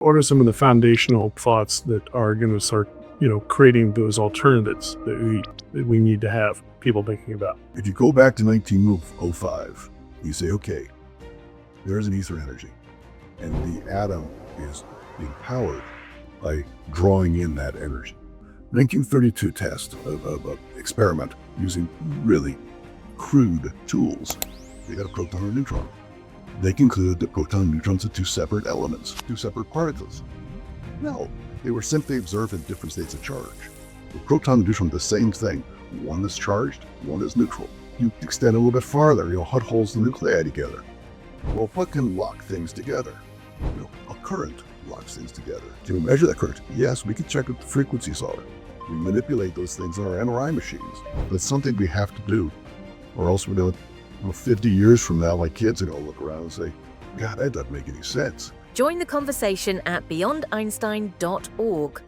What are some of the foundational thoughts that are going to start, creating those alternatives that we need to have people thinking about? If you go back to 1905, you say, okay, there's an ether energy, and the atom is being powered by drawing in that energy. 1932 test of experiment using really crude tools. They got a proton and a neutron. They concluded that proton and neutrons are two separate elements, two separate particles. No, they were simply observed in different states of charge. The proton and neutron are the same thing. One is charged, one is neutral. You extend a little bit farther, what holds the nuclei together? Well, what can lock things together? A current locks things together. Can we measure that current? Yes, we can check what the frequencies are. We manipulate those things in our MRI machines. But it's something we have to do, or else we're going to, 50 years from now, my kids are going to look around and say, God, that doesn't make any sense. Join the conversation at beyondeinstein.org.